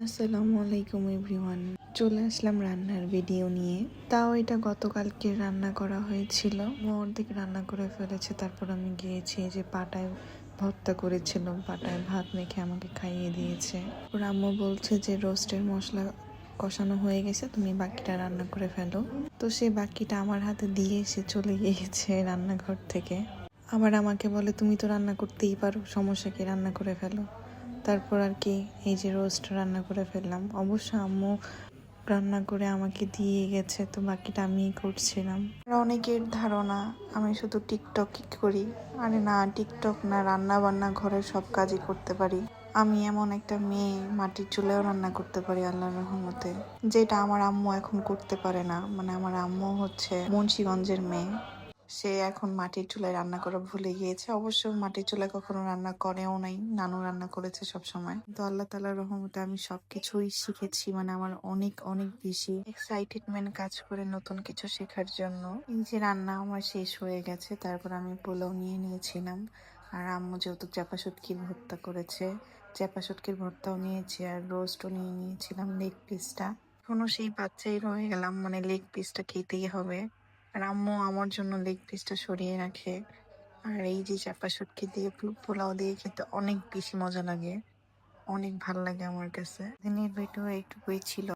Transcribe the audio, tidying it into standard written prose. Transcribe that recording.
আসসালামু আলাইকুম এভরিওয়ান। চলে আসলাম রান্নার ভিডিও নিয়ে। তাও এটা গতকালকে রান্না করা হয়েছিল, অর্ধেক রান্না করে ফেলেছে। তারপর আমি গিয়েছি, এই যে পাটায় ভর্তা করেছিল, পাটায় ভাত মেখে আমাকে খাইয়ে দিয়েছে। ওর আম্মু বলছে যে রোস্টের মশলা কষানো হয়ে গেছে, তুমি বাকিটা রান্না করে ফেলো। তো সে বাকিটা আমার হাতে দিয়ে সে চলে গিয়েছে রান্নাঘর থেকে। আবার আমাকে বলে তুমি তো রান্না করতেই পারো, সমস্যা কি, রান্না করে ফেলো। তারপর আর কি এই যে রোস্ট রান্না করে ফেললাম। অবশ্য আম্মু রান্না করে আমাকে দিয়ে গেছে, তো বাকিটা আমিই করছিলাম। আর অনেকের ধারণা আমি শুধু টিকটক করি। আরে না, টিকটক না, রান্না বান্না ঘরের সব কাজই করতে পারি। আমি এমন একটা মেয়ে, মাটির চুলায়ও রান্না করতে পারি আল্লাহর রহমতে, যেটা আমার আম্মু এখন করতে পারে না। মানে আমার আম্মু হচ্ছে মুন্সিগঞ্জের মেয়ে, সে এখন মাটির চুলায় রান্না করা ভুলে গিয়েছে। অবশ্য মাটির চুলায় কখনো রান্না করেও নাই, নানু রান্না করেছে সব সময়। তো আল্লাহ তাআলার রহমতে আমি সবকিছুই শিখেছি। মানে আমার অনেক অনেক বেশি এক্সাইটেডমেন্ট কাজ করে নতুন কিছু শেখার জন্য। এই যে রান্না আমার শেষ হয়ে গেছে, তারপর আমি পোলাও নিয়ে নিয়েছিলাম। আর আম্মু যেহেতু চাপা শুটকির ভর্তা করেছে, চাপা শুটকির ভর্তাও নিয়েছি, আর রোস্টও নিয়ে নিয়েছিলাম, লেগ পিসটা। এখনো সেই বাচ্চাই রয়ে গেলাম, মানে লেগ পিসটা খেতেই হবে। আর আম্মু আমার জন্য লেগ পিসটা সরিয়ে রাখে। আর এই যে চাপা শুটকি দিয়ে পোলাও দিয়ে খেতে অনেক বেশি মজা লাগে, অনেক ভাল লাগে আমার কাছে। দিনের ভিডিও এইটুকুই ছিল।